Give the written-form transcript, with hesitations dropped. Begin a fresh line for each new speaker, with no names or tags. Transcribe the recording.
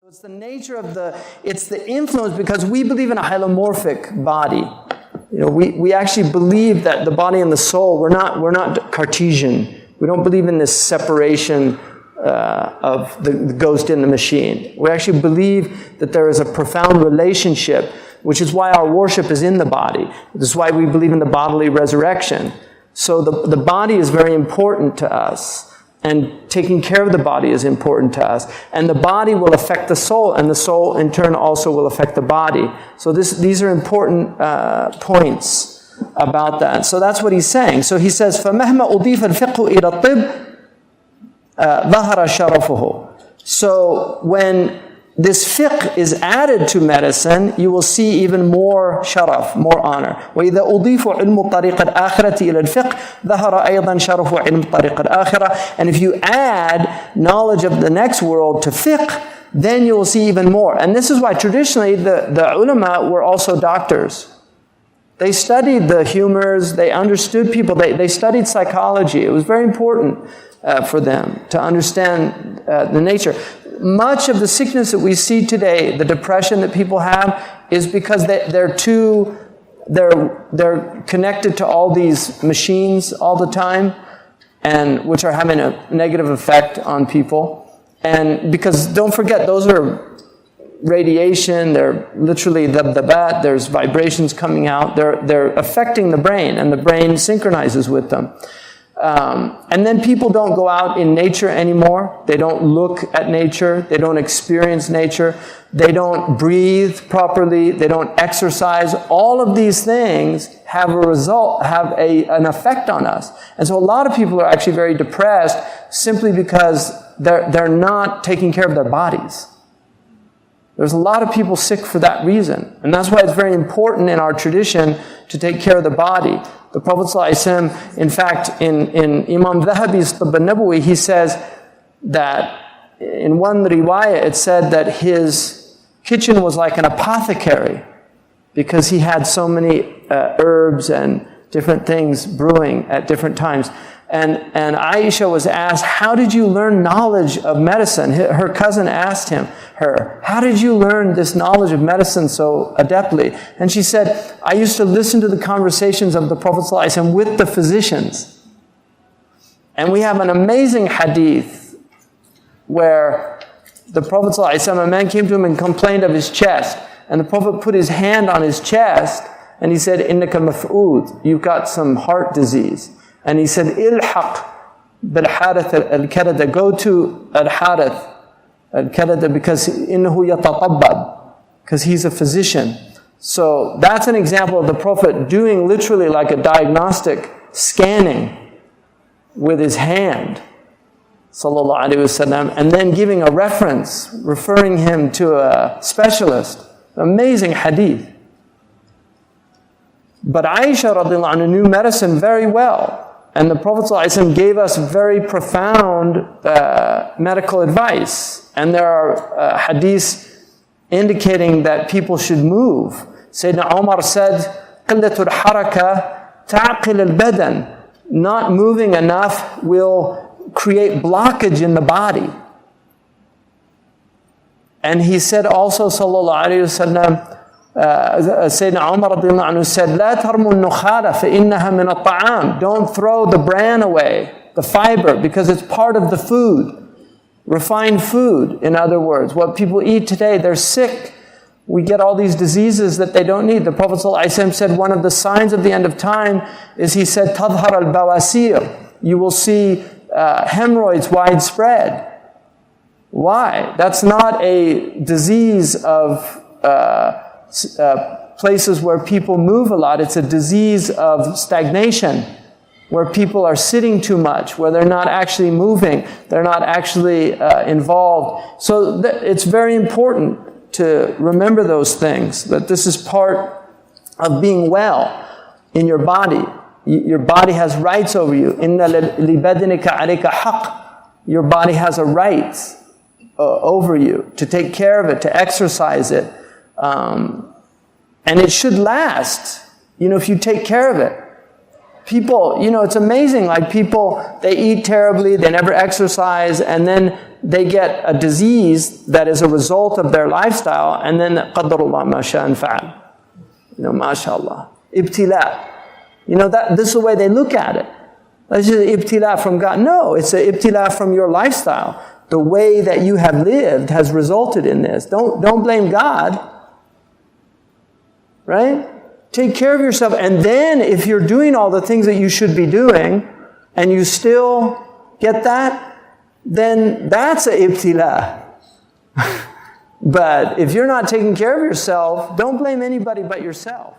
It's the nature of it's the influence, because we believe in a hylomorphic body. We actually believe that the body and the soul, we're not Cartesian. We don't believe in this separation of the ghost in the machine. We actually believe that there is a profound relationship, which is why our worship is in the body. This is why we believe in the bodily resurrection. So the body is very important to us. And taking care of the body is important to us. And the body will affect the soul, and the soul in turn also will affect the body. So these are important points about that. So that's what he's saying. So he says, فَمَهْمَا أُضِيفَ الْفِقْهُ إِلَى الطِّبِّ ظَهَرَ شَرَفُهُ. So when this fiqh is added to medicine, you will see even more sharaf, more honor. وَإِذَا أُضِيفُ عِلْمُ الطَّرِيقِ الْآخِرَةِ إِلَى الْفِقْهِ ظَهَرَ أَيْضًا شَرَفُ عِلْمُ الطَّرِيقِ الْآخِرَةِ. And if you add knowledge of the next world to fiqh, then you will see even more. And this is why traditionally the ulama were also doctors. They studied the humors, they understood people, they studied psychology. It was very important for them to understand the nature. Much of the sickness that we see today, the depression that people have, is because they're connected to all these machines all the time, and which are having a negative effect on people. And because don't forget, those are radiation, they're literally the there's vibrations coming out, they're affecting the brain, and the brain synchronizes with them. And then people don't go out in nature anymore. They don't look at nature. They don't experience nature. They don't breathe properly. They don't exercise. All of these things have an effect on us. And so a lot of people are actually very depressed simply because they're not taking care of their bodies. There's a lot of people sick for that reason. And that's why it's very important in our tradition to take care of the body. The Prophet ﷺ, in fact, in Imam Dhahabi's Tibb al-Nabawi, he says that in one riwayah, it said that his kitchen was like an apothecary because he had so many herbs and different things brewing at different times. And Aisha was asked, how did you learn knowledge of medicine? Her cousin asked her, how did you learn this knowledge of medicine so adeptly? And she said, I used to listen to the conversations of the Prophet ﷺ with the physicians. And we have an amazing hadith where the Prophet ﷺ, a man came to him and complained of his chest. And the Prophet put his hand on his chest and he said, إِنَّكَ مَفْعُودٌ, you've got some heart disease. And he said, Ilhaq bil-Harith al-Kadada, go to al-Harith al-Kadada because innahu yatatabbab, because he's a physician. So that's an example of the Prophet doing literally like a diagnostic scanning with his hand, sallallahu alaihi wasallam, and then giving a reference, referring him to a specialist. Amazing hadith. But Aisha radiallahu anha knew medicine very well. And the Prophet ﷺ gave us very profound medical advice. And there are hadiths indicating that people should move. Sayyidina Umar said, قِلَّةُ الْحَرَكَةِ تَعْقِلُ الْبَدَنِ. Not moving enough will create blockage in the body. And he said also, sallallahu alayhi wa sallam, Sayyidina Umar radiallahu anhu said, لا ترموا النخالة فإنها من الطعام. Don't throw the bran away, the fiber, because it's part of the food. Refined food, in other words. What people eat today, they're sick. We get all these diseases that they don't need. The Prophet ﷺ said one of the signs of the end of time is, he said, تظهر البواسير. You will see hemorrhoids widespread. Why? That's not a disease of places where people move a lot. It's a disease of stagnation, where people are sitting too much, where they're not actually moving, they're not actually involved. So it's very important to remember those things, that this is part of being well in your body. Your body has rights over you. إِنَّ لِبَدْنِكَ عَلَيْكَ حَقٍّ. Your body has a right over you, to take care of it, to exercise it. And it should last, if you take care of it. People, it's amazing, like people, they eat terribly, they never exercise, and then they get a disease that is a result of their lifestyle, and then qadarullah ma sha'an fa'al. Mashallah. Ibtila. This is the way they look at it. That's just ibtila from God. No, it's an ibtila from your lifestyle. The way that you have lived has resulted in this. Don't blame God. Right? Take care of yourself. And then if you're doing all the things that you should be doing, and you still get that, then that's a ibtila. But if you're not taking care of yourself, don't blame anybody but yourself.